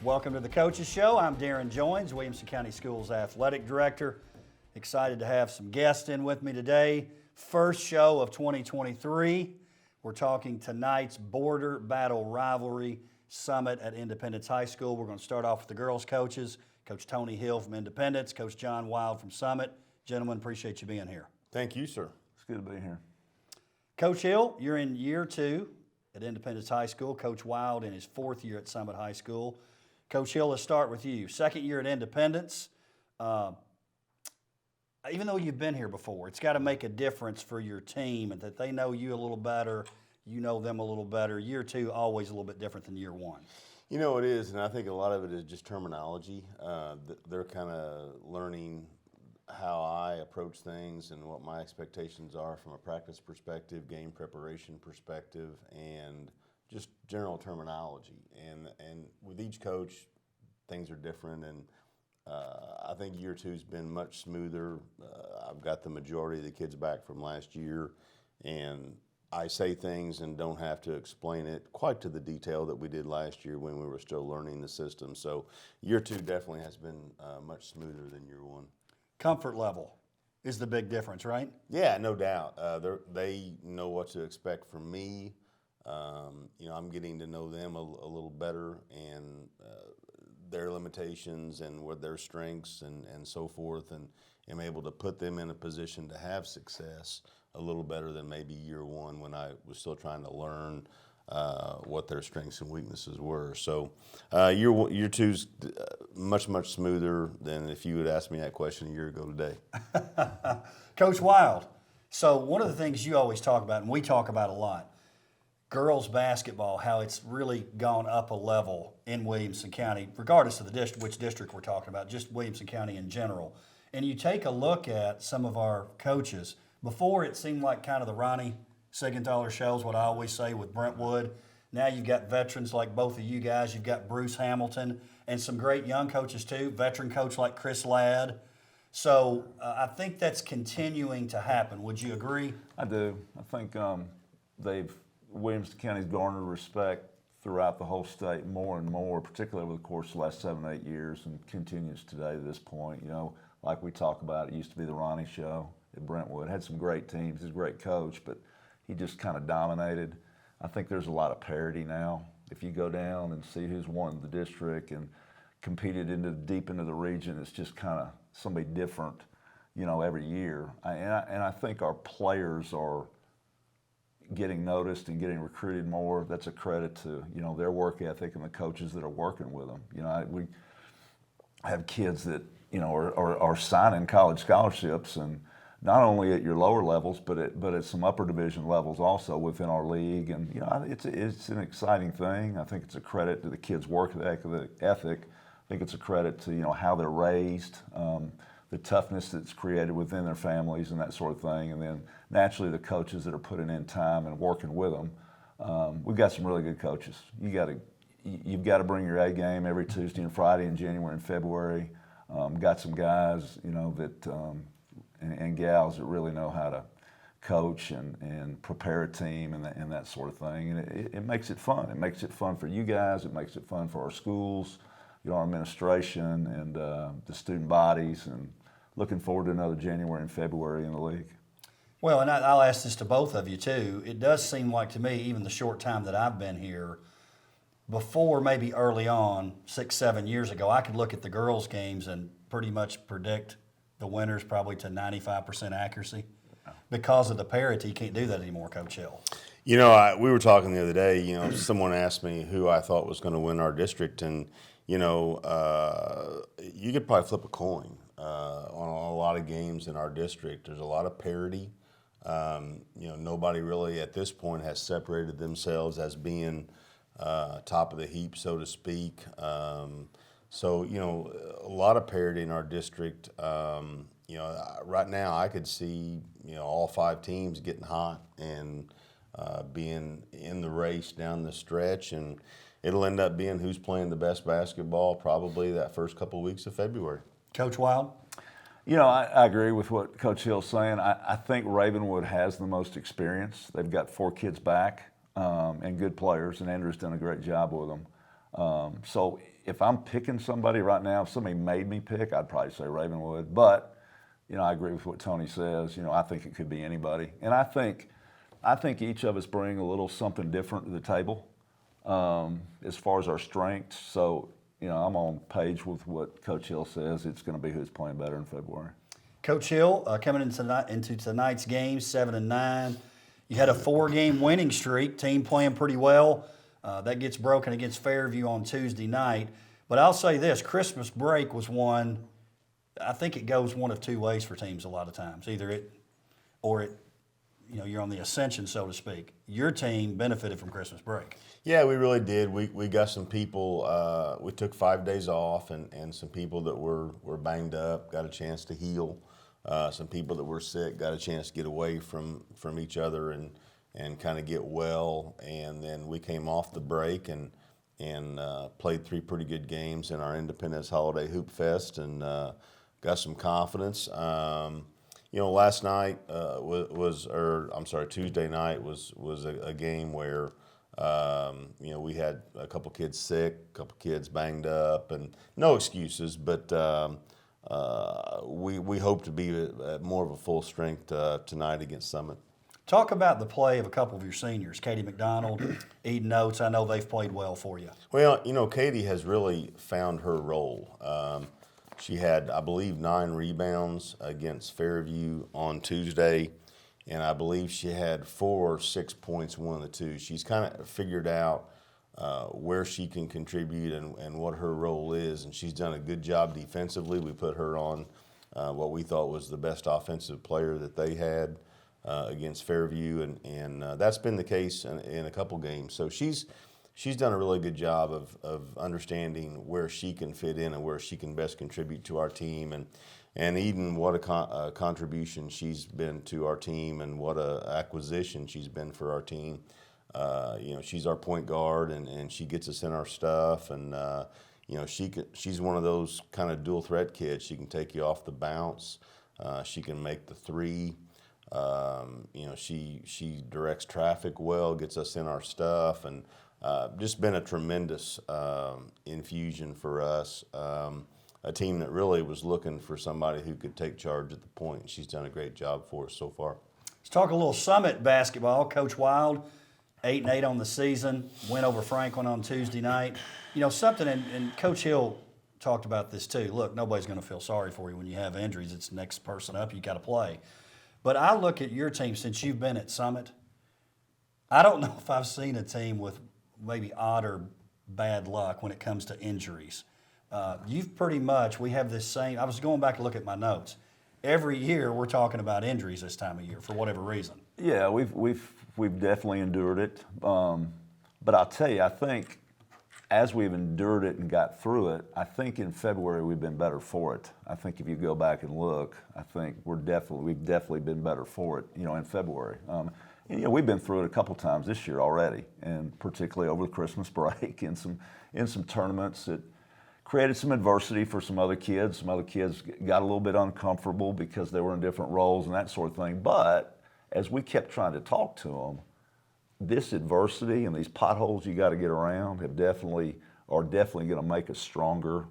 Welcome to the Coaches Show. I'm Darrin, Williamson County Schools Athletic Director. Excited to have some guests in with me today. First show of 2023. We're talking tonight's Border Battle Rivalry Summit at Independence High School. We're going to start off with the girls' coaches, Coach Tony Hill from Independence, Coach John Wild from Summit. Gentlemen, appreciate you being here. Thank you, sir. It's good to be here. Coach Hill, you're in year 2 at Independence High School. Coach Wild in his 4th year at Summit High School. Coach Hill, let's start with you. 2nd year at Independence. Even though you've been here before, it's got to make a difference for your team and that they know you a little better, you know them a little better. Year 2, always a little bit different than year 1. You know, it is, and I think a lot of it is just terminology. They're kind of learning how I approach things and what my expectations are from a practice perspective, game preparation perspective, and just general terminology. And with each coach, things are different, and I think year 2's been much smoother. I've got the majority of the kids back from last year, and I say things and don't have to explain it quite to the detail that we did last year when we were still learning the system. So year 2 definitely has been much smoother than year 1. Comfort level is the big difference, right? Yeah, no doubt. They know what to expect from me. I'm getting to know them a little better, and their limitations and what their strengths and so forth, and am able to put them in a position to have success a little better than maybe year 1 when I was still trying to learn what their strengths and weaknesses were. So year 2's much smoother than if you had asked me that question a year ago today. Coach Wild, so one of the things you always talk about, and we talk about a lot, girls basketball, how it's really gone up a level in Williamson County, regardless of which district we're talking about, just Williamson County in general. And you take a look at some of our coaches. Before, it seemed like kind of the Ronnie Sigenthaler shows, what I always say with Brentwood. Now you've got veterans like both of you guys. You've got Bruce Hamilton and some great young coaches too, veteran coach like Chris Ladd. So I think that's continuing to happen. Would you agree? I do. I think Williamson County's garnered respect throughout the whole state more and more, particularly over the course of the last 7 or 8 years, and continues today to this point. You know, like we talk about, it used to be the Ronnie show at Brentwood. Had some great teams. He's a great coach, but he just kind of dominated. I think there's a lot of parity now. If you go down and see who's won the district and competed deep into the region, it's just kind of somebody different, every year. And I think our players are getting noticed and getting recruited more. That's a credit to, their work ethic and the coaches that are working with them. We have kids that, are signing college scholarships, and not only at your lower levels, but at some upper division levels also within our league. And it's an exciting thing. I think it's a credit to the kids' work ethic. I think it's a credit to how they're raised, the toughness that's created within their families and that sort of thing. And then naturally the coaches that are putting in time and working with them. We've got some really good coaches. You've got to bring your A game every Tuesday and Friday in January and February. Got some guys, that and gals that really know how to coach and prepare a team and that sort of thing. And it makes it fun. It makes it fun for you guys. It makes it fun for our schools, our administration, and the student bodies. And looking forward to another January and February in the league. Well, and I'll ask this to both of you too. It does seem like to me, even the short time that I've been here, before maybe early on, 6-7 years ago, I could look at the girls' games and pretty much predict the winners probably to 95% accuracy. Because of the parity, you can't do that anymore, Coach Hill. We were talking the other day, someone asked me who I thought was going to win our district, and, you could probably flip a coin on a lot of games in our district. There's a lot of parity. Nobody really at this point has separated themselves as being top of the heap, so to speak. So, a lot of parity in our district. Right now I could see, all 5 teams getting hot and being in the race down the stretch, and it'll end up being who's playing the best basketball probably that first couple of weeks of February. Coach Wild? I agree with what Coach Hill's saying. I think Ravenwood has the most experience. They've got 4 kids back and good players, and Andrew's done a great job with them. So if I'm picking somebody right now, if somebody made me pick, I'd probably say Ravenwood. But, I agree with what Tony says. I think it could be anybody. And I think each of us bring a little something different to the table as far as our strengths. So, I'm on page with what Coach Hill says. It's going to be who's playing better in February. Coach Hill, coming into tonight's game, 7-9. You had a 4-game winning streak. Team playing pretty well. That gets broken against Fairview on Tuesday night. But I'll say this: Christmas break was one. I think it goes one of two ways for teams a lot of times. Either it, or it, you're on the ascension, so to speak. Your team benefited from Christmas break. Yeah, we really did. We got some people. We took 5 days off, and some people that were banged up got a chance to heal. Some people that were sick got a chance to get away from each other and kind of get well. And then we came off the break and played 3 pretty good games in our Independence Holiday Hoop Fest and got some confidence. Last night Tuesday night was a game where we had a couple kids sick, a couple kids banged up, and no excuses, but we hope to be at more of a full strength tonight against Summit. Talk about the play of a couple of your seniors, Katie McDonald, Eden Oates. I know they've played well for you. Well, Katie has really found her role. She had, I believe, 9 rebounds against Fairview on Tuesday, and I believe she had 4 or 6 points, one of the two. She's kind of figured out where she can contribute and what her role is, and she's done a good job defensively. We put her on what we thought was the best offensive player that they had against Fairview, and that's been the case in a couple games. So she's done a really good job of understanding where she can fit in and where she can best contribute to our team. And Eden, what a contribution she's been to our team, and what a acquisition she's been for our team. She's our point guard, and she gets us in our stuff. And she's one of those kind of dual threat kids. She can take you off the bounce. She can make the three. She directs traffic well, gets us in our stuff, and just been a tremendous infusion for us. A team that really was looking for somebody who could take charge at the point. She's done a great job for us so far. Let's talk a little Summit basketball. Coach Wild, 8-8 on the season, win over Franklin on Tuesday night. Something, and Coach Hill talked about this too. Look, nobody's going to feel sorry for you when you have injuries. It's the next person up. You got to play. But I look at your team since you've been at Summit. I don't know if I've seen a team with maybe odd or bad luck when it comes to injuries. You've pretty much, we have this same, I was going back to look at my notes. Every year we're talking about injuries this time of year for whatever reason. Yeah, we've definitely endured it. But I'll tell you, I think as we've endured it and got through it, I think in February we've been better for it. I think if you go back and look, I think we've definitely been better for it, in February. We've been through it a couple times this year already, and particularly over the Christmas break in some tournaments that created some adversity for some other kids. Some other kids got a little bit uncomfortable because they were in different roles and that sort of thing. But as we kept trying to talk to them, this adversity and these potholes you got to get around are definitely going to make us stronger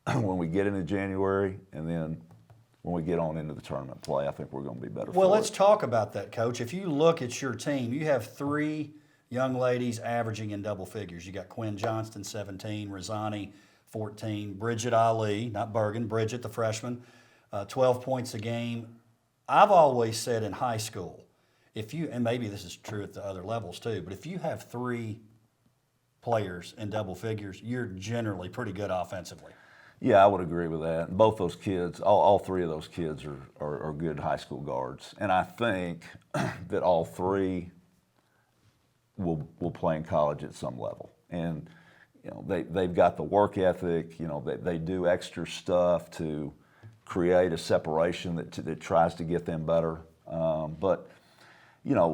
when we get into January, and then when we get on into the tournament play, I think we're going to be better. Well, let's talk about that, Coach. If you look at your team, you have 3 young ladies averaging in double figures. You got Quinn Johnston, 17, Razani, 14, Bridget Ali, not Bergen, Bridget, the freshman, 12 points a game. I've always said in high school, and maybe this is true at the other levels too, but if you have 3 players in double figures, you're generally pretty good offensively. Yeah, I would agree with that. And both those kids, all 3 of those kids are good high school guards. And I think that all 3 will play in college at some level. And they've got the work ethic. They do extra stuff to create a separation that tries to get them better. But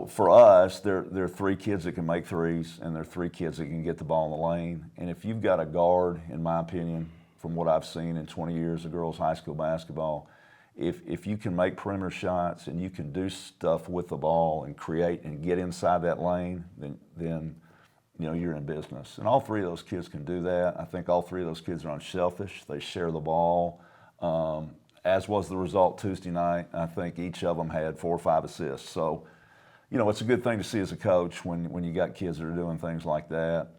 for us, there are 3 kids that can make threes, and there are 3 kids that can get the ball in the lane. And if you've got a guard, in my opinion, from what I've seen in 20 years of girls high school basketball, if you can make perimeter shots and you can do stuff with the ball and create and get inside that lane, then you're in business. And all three of those kids can do that. I think all three of those kids are unselfish. They share the ball. As was the result Tuesday night. I think each of them had 4 or 5 assists. So, it's a good thing to see as a coach when you got kids that are doing things like that.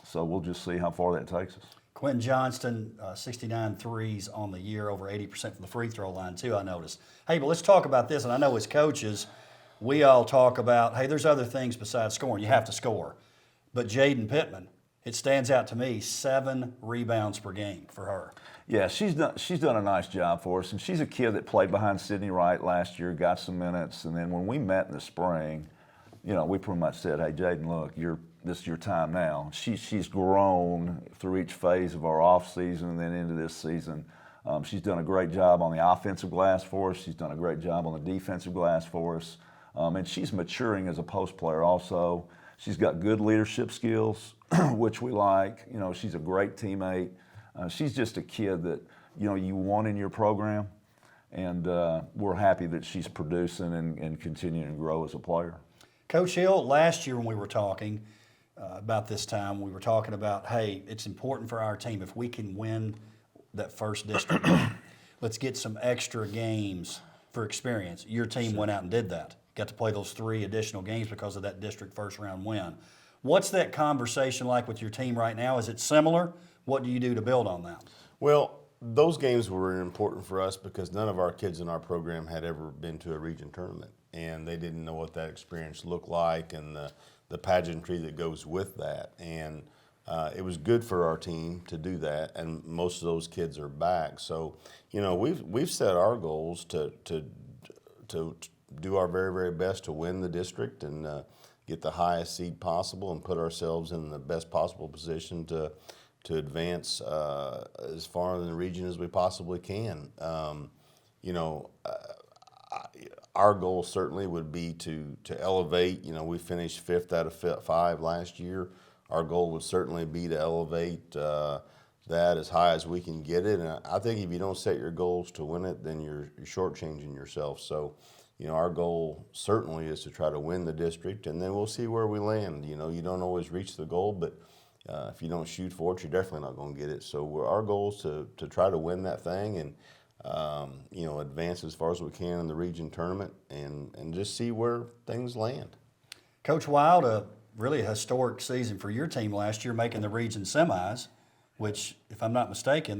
So we'll just see how far that takes us. Quentin Johnston, 69 threes on the year, over 80% from the free throw line too, I noticed. Hey, but let's talk about this. And I know as coaches, we all talk about, hey, there's other things besides scoring. You have to score. But Jaden Pittman, it stands out to me, 7 rebounds per game for her. Yeah, she's done a nice job for us, and she's a kid that played behind Sydney Wright last year, got some minutes, and then when we met in the spring, we pretty much said, hey, Jaden, look, this is your time now. She's grown through each phase of our off season and then into this season. She's done a great job on the offensive glass for us. She's done a great job on the defensive glass for us, and she's maturing as a post player also. She's got good leadership skills, which we like. She's a great teammate. She's just a kid that, you want in your program, and we're happy that she's producing and continuing to grow as a player. Coach Hill, last year when we were talking about this time, we were talking about, hey, it's important for our team if we can win that first district game. Let's get some extra games for experience. Your team went out and did that. Got to play those 3 additional games because of that district first round win. What's that conversation like with your team right now? Is it similar? What do you do to build on that? Well, those games were important for us because none of our kids in our program had ever been to a region tournament, and they didn't know what that experience looked like and the pageantry that goes with that. And it was good for our team to do that, and most of those kids are back. So, we've set our goals to do our very, very best to win the district and get the highest seed possible and put ourselves in the best possible position to advance as far in the region as we possibly can. Our goal certainly would be to elevate. We finished 5th out of 5 last year. Our goal would certainly be to elevate that as high as we can get it. And I think if you don't set your goals to win it, then you're shortchanging yourself. So, our goal certainly is to try to win the district, and then we'll see where we land. You don't always reach the goal, but if you don't shoot for it, you're definitely not going to get it. So our goal is to try to win that thing and, advance as far as we can in the region tournament and just see where things land. Coach Wild, really a historic season for your team last year, making the region semis, which, if I'm not mistaken,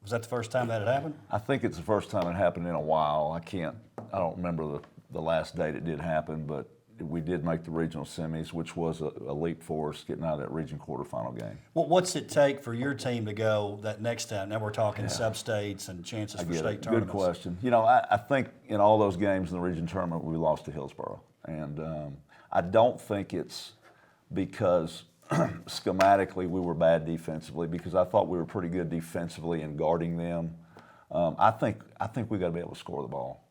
was that the first time that had happened? I think it's the first time it happened in a while. I don't remember the last date it did happen, but we did make the regional semis, which was a leap for us getting out of that region quarterfinal game. Well, what's it take for your team to go that next time? Now we're talking sub-states and chances for state tournaments. Good question. I think in all those games in the region tournament, we lost to Hillsboro. And I don't think it's because schematically we were bad defensively, because I thought we were pretty good defensively in guarding them. I think we got to be able to score the ball.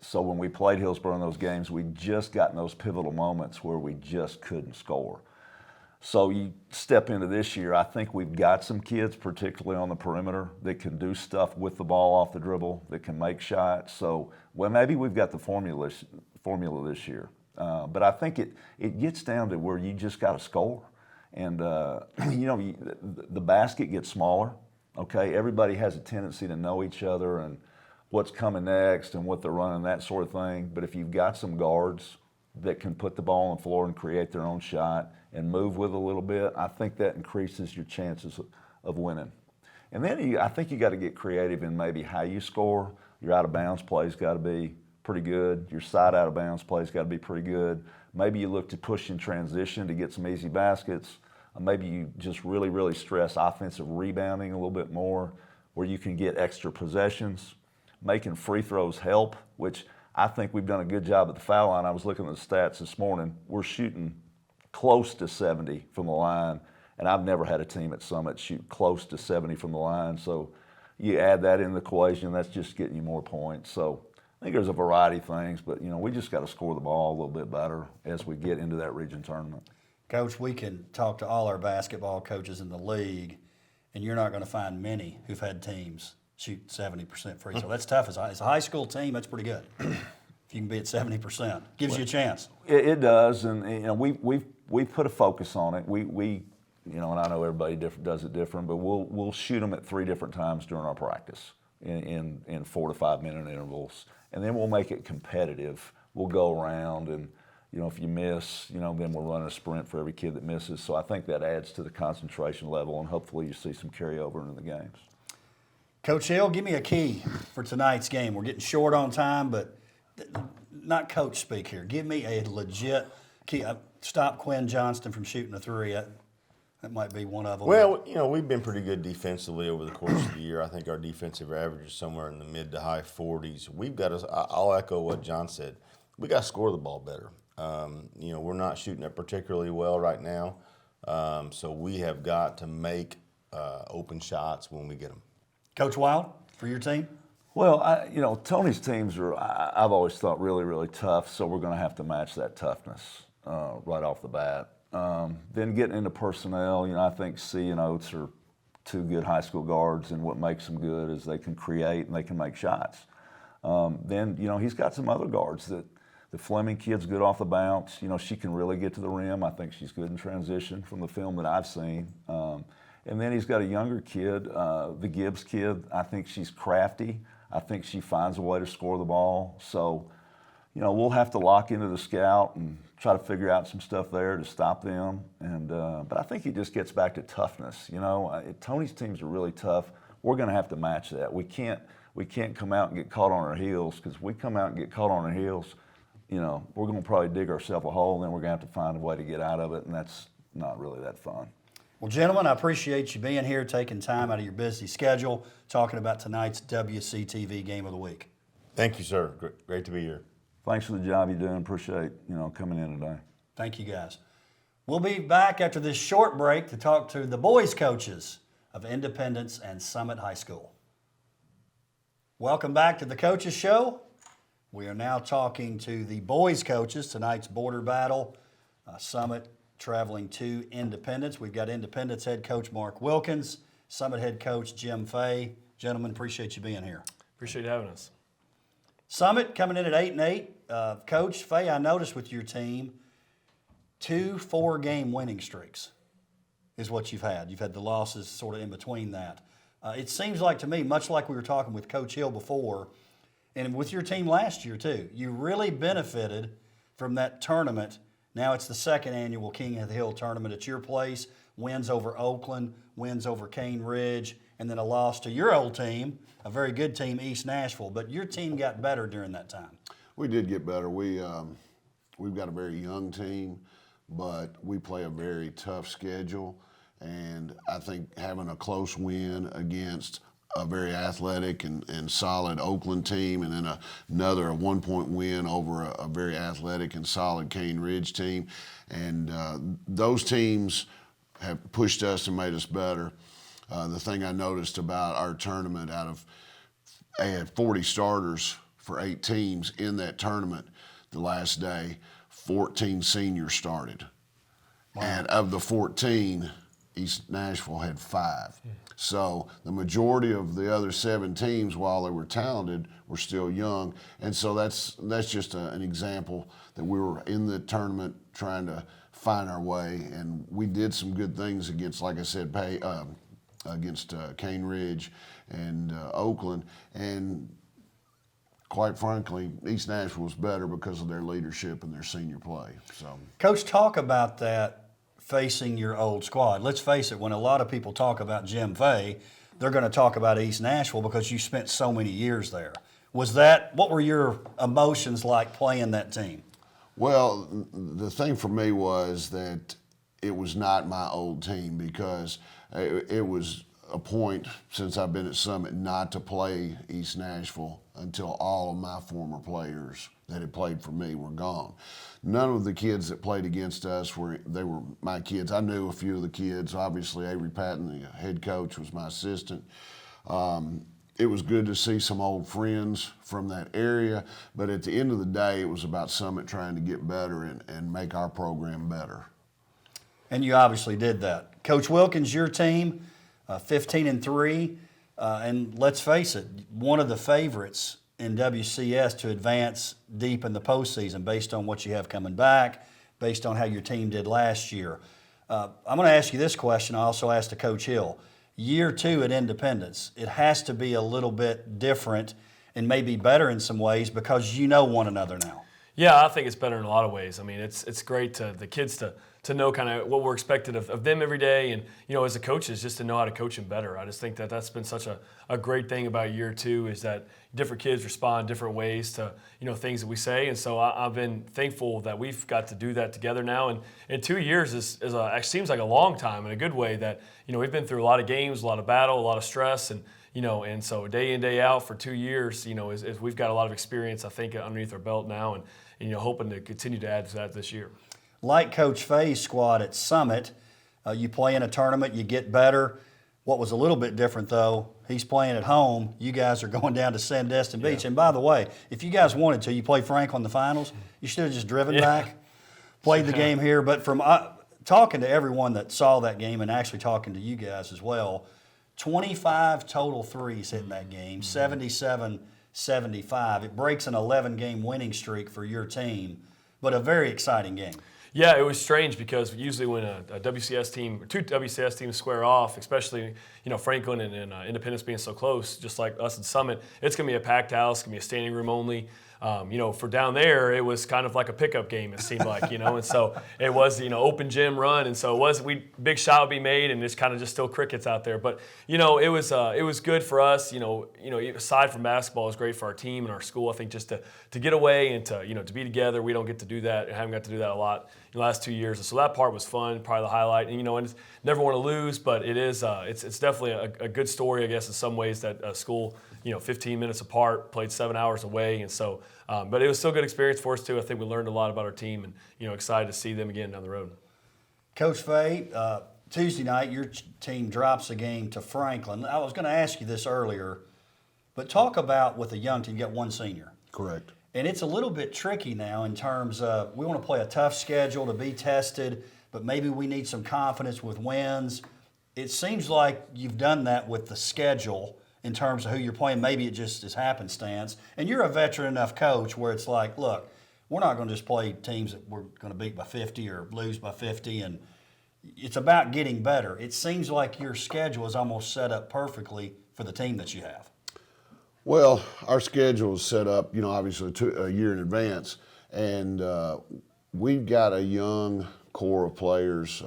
So when we played Hillsboro in those games, we just got in those pivotal moments where we just couldn't score. So you step into this year, I think we've got some kids, particularly on the perimeter, that can do stuff with the ball off the dribble, that can make shots. So, maybe we've got the formula this year. But I think it gets down to where you just got to score. And, the basket gets smaller, okay? Everybody has a tendency to know each other and what's coming next and what they're running, that sort of thing. But if you've got some guards that can put the ball on the floor and create their own shot and move with it a little bit, I think that increases your chances of winning. And then I think you got to get creative in maybe how you score. Your out-of-bounds play's got to be pretty good. Your side out-of-bounds play's got to be pretty good. Maybe you look to push in transition to get some easy baskets. Maybe you just really, really stress offensive rebounding a little bit more, where you can get extra possessions. Making free throws help, which I think we've done a good job at the foul line. I was looking at the stats this morning. We're shooting close to 70 from the line, and I've never had a team at Summit shoot close to 70 from the line. So you add that in the equation, that's just getting you more points. So I think there's a variety of things, but we just got to score the ball a little bit better as we get into that region tournament. Coach, we can talk to all our basketball coaches in the league, and you're not going to find many who've had teams shoot 70% free throw. That's tough. As a high school team, that's pretty good. If you can be at 70%, gives you a chance. It does, and you know we put a focus on it. We you know, and I know everybody does it different, but we'll shoot them at 3 different times during our practice in 4 to 5 minute intervals, and then we'll make it competitive. We'll go around, and you know, if you miss, you know, then we'll run a sprint for every kid that misses. So I think that adds to the concentration level, and hopefully you see some carryover into the games. Coach Hill, give me a key for tonight's game. We're getting short on time, but not coach speak here. Give me a legit key. Stop Quinn Johnston from shooting a 3. That might be one of them. Well, you know, we've been pretty good defensively over the course of the year. I think our defensive average is somewhere in the mid to high 40s. We've got to, I'll echo what John said. We got to score the ball better. You know, we're not shooting it particularly well right now. So we have got to make open shots when we get them. Coach Wild, for your team? Well, you know, Tony's teams are, I've always thought, really, really tough, so we're going to have to match that toughness right off the bat. Then getting into personnel, you know, I think C and Oates are 2 good high school guards, and what makes them good is they can create and they can make shots. Then, you know, he's got some other guards that the Fleming kid's good off the bounce. You know, she can really get to the rim. I think she's good in transition from the film that I've seen. And then he's got a younger kid, the Gibbs kid. I think she's crafty. I think she finds a way to score the ball. So, you know, we'll have to lock into the scout and try to figure out some stuff there to stop them. And but I think it just gets back to toughness. You know, Tony's teams are really tough. We're going to have to match that. We can't come out and get caught on our heels, because if we come out and get caught on our heels, you know, we're going to probably dig ourselves a hole, and then we're going to have to find a way to get out of it, and that's not really that fun. Well, gentlemen, I appreciate you being here, taking time out of your busy schedule, talking about tonight's WCTV Game of the Week. Thank you, sir. Great to be here. Thanks for the job you're doing. Appreciate, you know, coming in today. Thank you, guys. We'll be back after this short break to talk to the boys coaches of Independence and Summit High School. Welcome back to the Coaches Show. We are now talking to the boys coaches. Tonight's border battle, Summit traveling to Independence. We've got Independence head coach Mark Wilkins, Summit head coach Jim Fay. Gentlemen, appreciate you being here. Appreciate you having us. Summit coming in at 8-8. Coach Fay, I noticed with your team, 2 4-game winning streaks is what you've had. You've had the losses sort of in between that. It seems like to me, much like we were talking with Coach Hill before, and with your team last year too, you really benefited from that tournament. Now it's the 2nd annual King of the Hill tournament at your place. Wins over Oakland, wins over Cane Ridge, and then a loss to your old team, a very good team, East Nashville. But your team got better during that time. We did get better. We've got a very young team, but we play a very tough schedule. And I think having a close win against a very athletic and solid Oakland team, and then another 1-point win over a very athletic and solid Cane Ridge team. And those teams have pushed us and made us better. The thing I noticed about our tournament, they had 40 starters for 8 teams in that tournament the last day. 14 seniors started. Wow. And of the 14, East Nashville had 5. So the majority of the other 7 teams, while they were talented, were still young. And so that's just an example that we were in the tournament trying to find our way. And we did some good things against, like I said, against Cane Ridge and Oakland. And quite frankly, East Nashville was better because of their leadership and their senior play. So, Coach, talk about that. Facing your old squad. Let's face it, when a lot of people talk about Jim Fay, they're going to talk about East Nashville because you spent so many years there. What were your emotions like playing that team? Well, the thing for me was that it was not my old team, because it was a point since I've been at Summit not to play East Nashville until all of my former players that had played for me were gone. None of the kids that played against us were my kids. I knew a few of the kids. Obviously, Avery Patton, the head coach, was my assistant. It was good to see some old friends from that area, but at the end of the day, it was about Summit trying to get better and make our program better. And you obviously did that. Coach Wilkins, your team, 15-3, and let's face it, one of the favorites in WCS to advance deep in the postseason based on what you have coming back, based on how your team did last year. I'm going to ask you this question. I also asked to Coach Hill. Year 2 at Independence, it has to be a little bit different and maybe better in some ways because you know one another now. Yeah, I think it's better in a lot of ways. I mean, it's great to the kids to know kind of what we're expected of them every day, and as a coaches, just to know how to coach them better. I just think that's been such a great thing about year 2 is that different kids respond different ways to things that we say, and so I've been thankful that we've got to do that together now. And 2 years seems like a long time in a good way. That we've been through a lot of games, a lot of battle, a lot of stress, and so day in, day out for 2 years, is we've got a lot of experience, I think, underneath our belt now, and hoping to continue to add to that this year. Like Coach Fay's squad at Summit, you play in a tournament, you get better. What was a little bit different, though, he's playing at home. You guys are going down to Sandestin Beach. And by the way, if you guys wanted to, you played Franklin in the finals. You should have just driven back, played the game here. But from talking to everyone that saw that game and actually talking to you guys as well, 25 total threes hitting that game, 77-75. It breaks an 11-game winning streak for your team, but a very exciting game. Yeah, it was strange because usually when a WCS team, or 2 WCS teams square off, especially Franklin and Independence being so close, just like us and Summit, it's going to be a packed house, it's going to be a standing room only. For down there, it was kind of like a pickup game, it seemed like, and so it was, open gym run, and so it was, big shot would be made, and it's kind of just still crickets out there. But, it was good for us, aside from basketball, it was great for our team and our school, I think, just to get away and to be together. We don't get to do that, and haven't got to do that a lot in the last 2 years. And so that part was fun, probably the highlight. And, and it's, never want to lose, but it is, it's definitely a good story, I guess, in some ways that school, 15 minutes apart, played 7 hours away, and so, but it was still a good experience for us too. I think we learned a lot about our team, and excited to see them again down the road. Coach Fay, Tuesday night your team drops a game to Franklin. I was going to ask you this earlier, but talk about with a young team, you got one senior. Correct. And it's a little bit tricky now in terms of we want to play a tough schedule to be tested, but maybe we need some confidence with wins. It seems like you've done that with the schedule in terms of who you're playing. Maybe it just is happenstance. And you're a veteran enough coach where it's like, look, we're not going to just play teams that we're going to beat by 50 or lose by 50. And it's about getting better. It seems like your schedule is almost set up perfectly for the team that you have. Well, our schedule is set up, obviously a year in advance. And we've got a young core of players.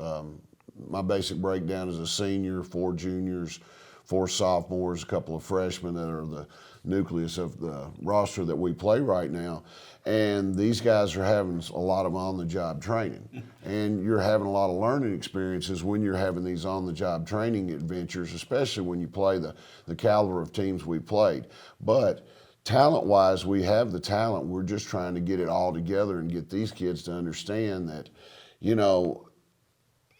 My basic breakdown is a senior, 4 juniors, 4 sophomores, a couple of freshmen that are the nucleus of the roster that we play right now. And these guys are having a lot of on-the-job training. And you're having a lot of learning experiences when you're having these on-the-job training adventures, especially when you play the caliber of teams we played. But talent-wise, we have the talent. We're just trying to get it all together and get these kids to understand that,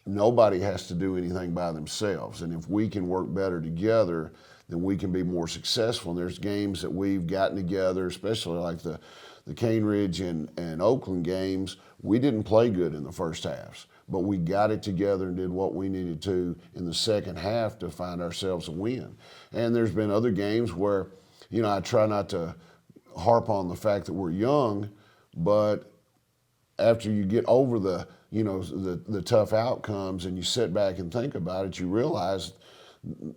nobody has to do anything by themselves. And if we can work better together, then we can be more successful. And there's games that we've gotten together, especially like the Cane Ridge and Oakland games. We didn't play good in the first halves, but we got it together and did what we needed to in the second half to find ourselves a win. And there's been other games where, I try not to harp on the fact that we're young, but after you get over the tough outcomes and you sit back and think about it, you realize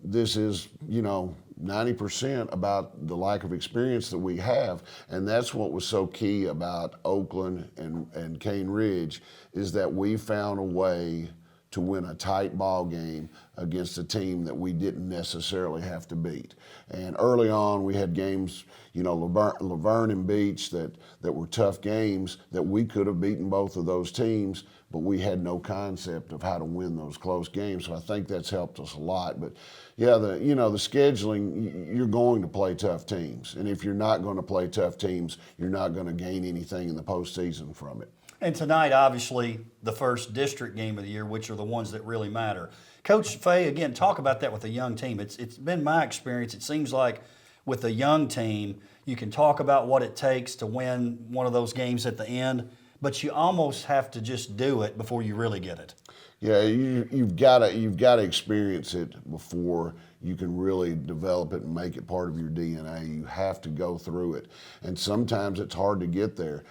this is, 90% about the lack of experience that we have. And that's what was so key about Oakland and Cane Ridge, is that we found a way to win a tight ball game against a team that we didn't necessarily have to beat. And early on, we had games, Laverne and Beach that were tough games that we could have beaten both of those teams, but we had no concept of how to win those close games. So I think that's helped us a lot. But yeah, the scheduling, you're going to play tough teams. And if you're not going to play tough teams, you're not going to gain anything in the postseason from it. And tonight, obviously, the first district game of the year, which are the ones that really matter. Coach Fay, again, talk about that with a young team. It's been my experience. It seems like with a young team, you can talk about what it takes to win one of those games at the end, but you almost have to just do it before you really get it. Yeah, you've got to experience it before you can really develop it and make it part of your DNA. You have to go through it. And sometimes it's hard to get there.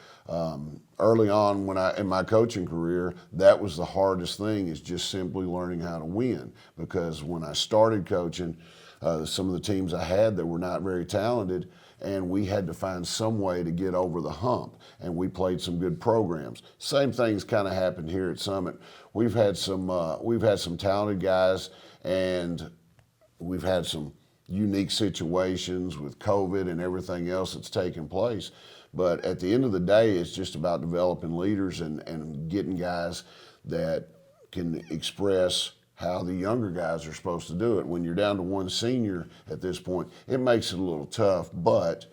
Early on in my coaching career, that was the hardest thing, is just simply learning how to win. Because when I started coaching, some of the teams I had that were not very talented, and we had to find some way to get over the hump, and we played some good programs. Same things kind of happened here at Summit. We've had some talented guys, and we've had some unique situations with COVID and everything else that's taken place. But at the end of the day, it's just about developing leaders and getting guys that can express how the younger guys are supposed to do it. When you're down to one senior at this point, it makes it a little tough, but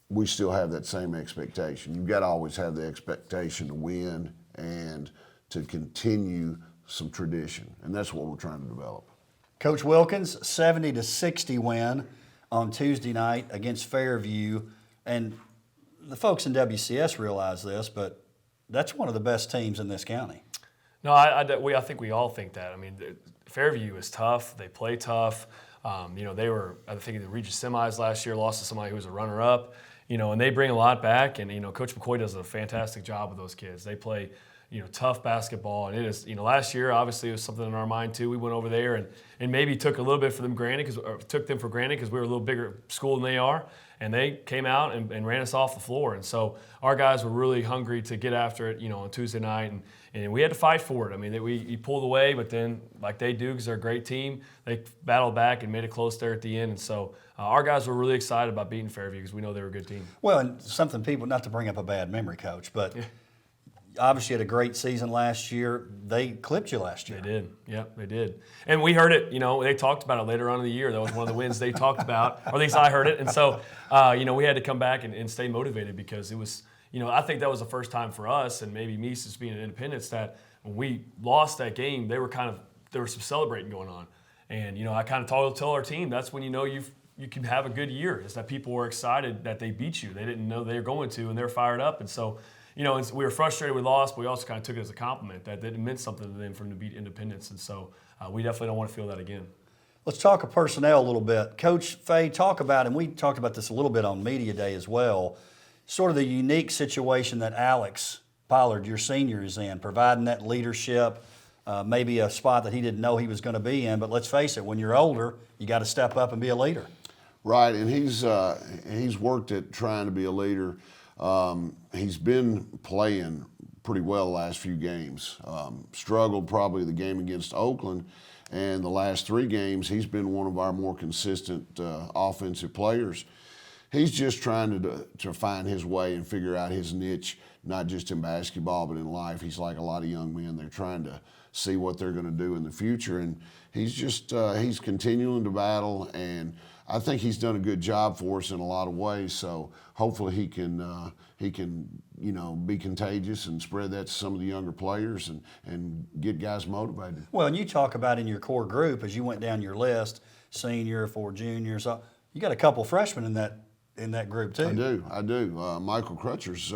we still have that same expectation. You've got to always have the expectation to win and to continue some tradition, and that's what we're trying to develop. Coach Wilkins, 70-60 win on Tuesday night against Fairview, and the folks in WCS realize this, but that's one of the best teams in this county. No, I think we all think that. I mean, Fairview is tough. They play tough. They were, I think, in the region semis last year, lost to somebody who was a runner-up. And they bring a lot back. And Coach McCoy does a fantastic job with those kids. They play, tough basketball. And it is, last year obviously it was something in our mind too. We went over there and maybe took a little bit for them for granted because we were a little bigger school than they are. And they came out and ran us off the floor. And so our guys were really hungry to get after it, on Tuesday night. And we had to fight for it. I mean, we pulled away, but then, like they do, because they're a great team, they battled back and made it close there at the end. And so our guys were really excited about beating Fairview because we know they were a good team. Well, and something people, not to bring up a bad memory, Coach, but obviously had a great season last year. They clipped you last year. They did. Yep, they did. And we heard it, they talked about it later on in the year. That was one of the wins they talked about, or at least I heard it. And so, we had to come back and stay motivated because it was, I think that was the first time for us, and maybe me since being an Independence, that when we lost that game, there was some celebrating going on. And, I kind of tell our team, that's when you can have a good year, is that people were excited that they beat you. They didn't know they were going to, and they're fired up. And so, we were frustrated we lost, but we also kind of took it as a compliment that it meant something to them for them to beat Independence. And so we definitely don't want to feel that again. Let's talk of personnel a little bit. Coach Fay, talk about, and we talked about this a little bit on Media Day as well, sort of the unique situation that Alex Pollard, your senior, is in, providing that leadership, maybe a spot that he didn't know he was going to be in. But let's face it, when you're older, you got to step up and be a leader. Right, and he's worked at trying to be a leader. He's been playing pretty well the last few games. Struggled probably the game against Oakland, and the last 3 games he's been one of our more consistent offensive players. He's just trying to find his way and figure out his niche, not just in basketball but in life. He's like a lot of young men. They're trying to see what they're going to do in the future, and he's just he's continuing to battle, and I think he's done a good job for us in a lot of ways. So hopefully he can be contagious and spread that to some of the younger players and get guys motivated. Well, and you talk about in your core group, as you went down your list, senior, 4 juniors, you got a couple freshmen in that group too. I do. Michael Crutcher's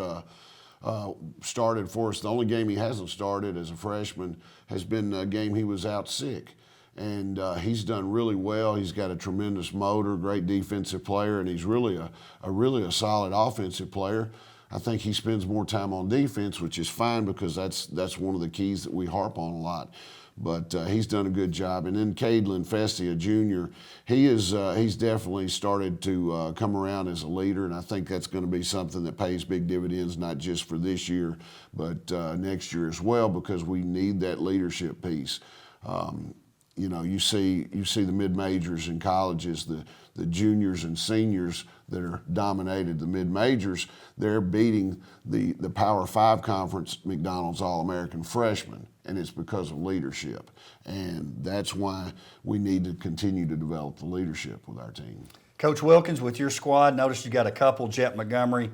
started for us. The only game he hasn't started as a freshman has been a game he was out sick. And he's done really well. He's got a tremendous motor, great defensive player, and he's really a solid offensive player. I think he spends more time on defense, which is fine because that's one of the keys that we harp on a lot. But he's done a good job. And then Cadelin Festia, Jr., he's definitely started to come around as a leader, and I think that's going to be something that pays big dividends, not just for this year, but next year as well, because we need that leadership piece. You see the mid-majors in colleges, the juniors and seniors that are dominated the mid-majors, they're beating the Power 5 conference McDonald's All-American freshmen, and it's because of leadership. And that's why we need to continue to develop the leadership with our team. Coach Wilkins, with your squad, notice you got a couple, Jet Montgomery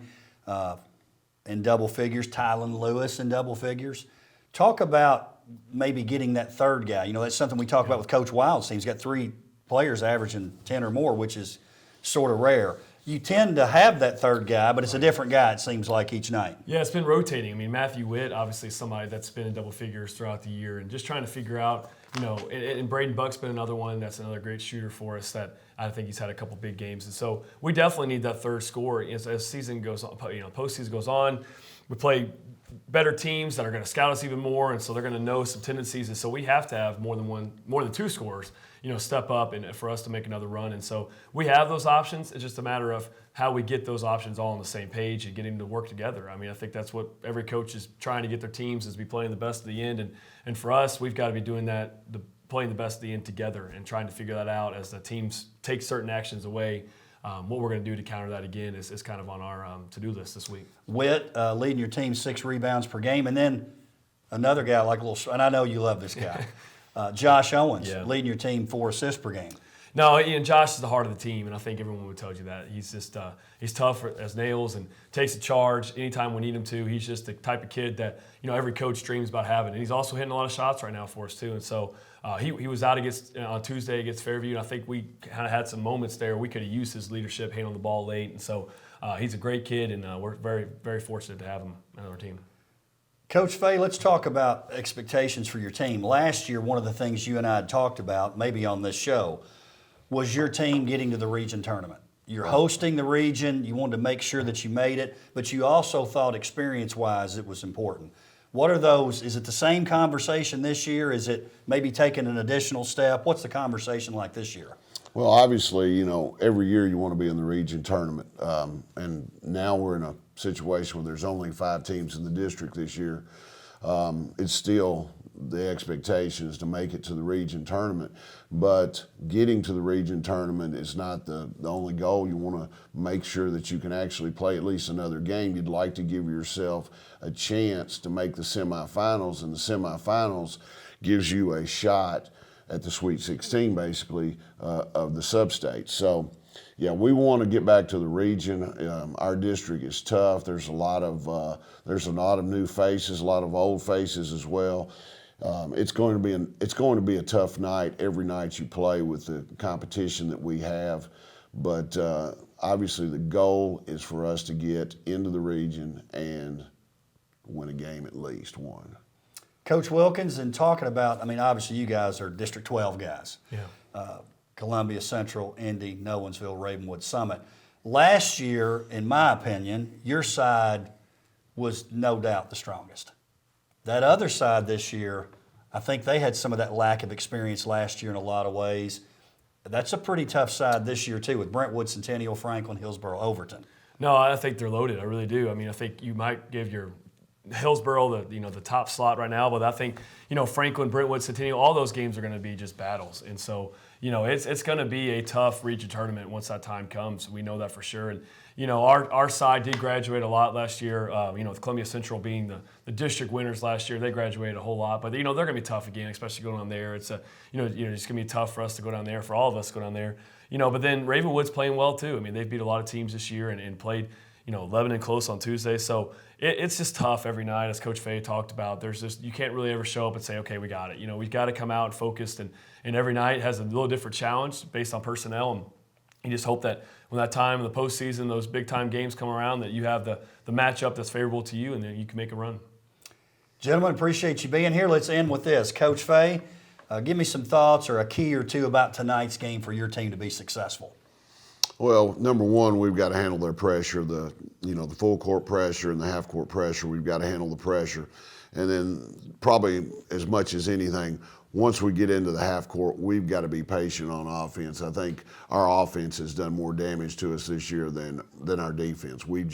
in double figures, Tylen Lewis in double figures. Talk about maybe getting that third guy. That's something we talk about with Coach Wild's team. He's got 3 players averaging 10 or more, which is sort of rare. You tend to have that third guy, but it's a different guy, it seems like, each night. Yeah, it's been rotating. I mean, Matthew Witt, obviously somebody that's been in double figures throughout the year, and just trying to figure out, and Braden Buck's been another one. That's another great shooter for us that I think he's had a couple big games. And so we definitely need that third scorer as season goes on, postseason goes on. We play better teams that are going to scout us even more, and so they're going to know some tendencies. And so we have to have more than two scorers, step up and for us to make another run. And so we have those options. It's just a matter of how we get those options all on the same page and getting them to work together. I mean, I think that's what every coach is trying to get their teams is be playing the best at the end. And for us, we've got to be doing that, playing the best at the end together and trying to figure that out as the teams take certain actions away. What we're going to do to counter that again is kind of on our to-do list this week. Witt leading your team 6 rebounds per game, and then another guy and I know you love this guy, Josh Owens leading your team 4 assists per game. No, Josh is the heart of the team, and I think everyone would tell you that. He's just he's tough as nails and takes a charge anytime we need him to. He's just the type of kid that every coach dreams about having, and he's also hitting a lot of shots right now for us too. And so he was out on Tuesday against Fairview, and I think we kind of had some moments there we could have used his leadership, handling the ball late, and so he's a great kid, and we're very, very fortunate to have him on our team. Coach Fay, let's talk about expectations for your team. Last year, one of the things you and I had talked about, maybe on this show, was your team getting to the region tournament. You're hosting the region. You wanted to make sure that you made it, but you also thought experience-wise it was important. What are those? Is it the same conversation this year? Is it maybe taking an additional step? What's the conversation like this year? Well, obviously, every year you want to be in the region tournament. And now we're in a situation where there's only 5 teams in the district this year. It's still the expectation is to make it to the region tournament. But getting to the region tournament is not the only goal. You want to make sure that you can actually play at least another game. You'd like to give yourself a chance to make the semifinals, and the semifinals gives you a shot at the Sweet 16, basically, of the sub-state. So, yeah, we want to get back to the region. Our district is tough. There's a lot of new faces, a lot of old faces as well. It's going to be a tough night every night you play with the competition that we have. But obviously, the goal is for us to get into the region and win a game at least one. Coach Wilkins, and talking about, obviously you guys are District 12 guys. Yeah. Columbia, Central, Indy, Nolensville, Ravenwood, Summit. Last year, in my opinion, your side was no doubt the strongest. That other side this year, I think they had some of that lack of experience last year in a lot of ways. That's a pretty tough side this year too, with Brentwood, Centennial, Franklin, Hillsborough, Overton. No, I think they're loaded. I really do. I think you might give your Hillsborough the top slot right now, but I think Franklin, Brentwood, Centennial, all those games are going to be just battles, and so it's going to be a tough region tournament once that time comes. We know that for sure, and our side did graduate a lot last year. With Columbia Central being the district winners last year, they graduated a whole lot, but they're going to be tough again, especially going down there. It's it's going to be tough for us to go down there, for all of us to go down there. But then Ravenwood's playing well too. They've beat a lot of teams this year and played. Lebanon close on Tuesday. So it's just tough every night, as Coach Fay talked about. You can't really ever show up and say, okay, we got it. We've got to come out focused, and every night has a little different challenge based on personnel. And you just hope that when that time in the postseason, those big time games come around, that you have the matchup that's favorable to you, and then you can make a run. Gentlemen, appreciate you being here. Let's end with this. Coach Fay, give me some thoughts or a key or two about tonight's game for your team to be successful. Well, number one, we've got to handle their pressure, the full court pressure and the half court pressure. We've got to handle the pressure. And then probably as much as anything, once we get into the half court, we've got to be patient on offense. I think our offense has done more damage to us this year than our defense. We've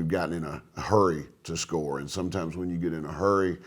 gotten in a hurry to score. And sometimes when you get in a hurry,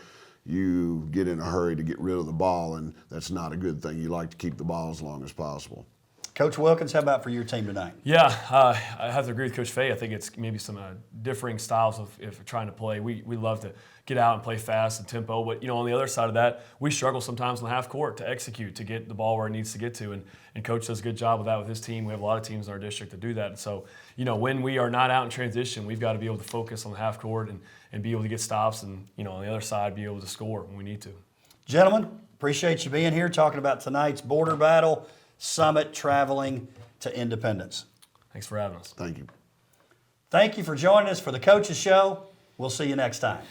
you get in a hurry to get rid of the ball, and that's not a good thing. You like to keep the ball as long as possible. Coach Wilkins, how about for your team tonight? Yeah, I have to agree with Coach Fay. I think it's maybe some differing styles of if we're trying to play. We love to get out and play fast and tempo, but on the other side of that, we struggle sometimes in the half court to execute, to get the ball where it needs to get to, and Coach does a good job of that with his team. We have a lot of teams in our district that do that, and so when we are not out in transition, we've got to be able to focus on the half court and be able to get stops, and on the other side, be able to score when we need to. Gentlemen, appreciate you being here talking about tonight's border battle. Summit traveling to Independence. Thanks for having us. Thank you. Thank you for joining us for the Coaches Show. We'll see you next time.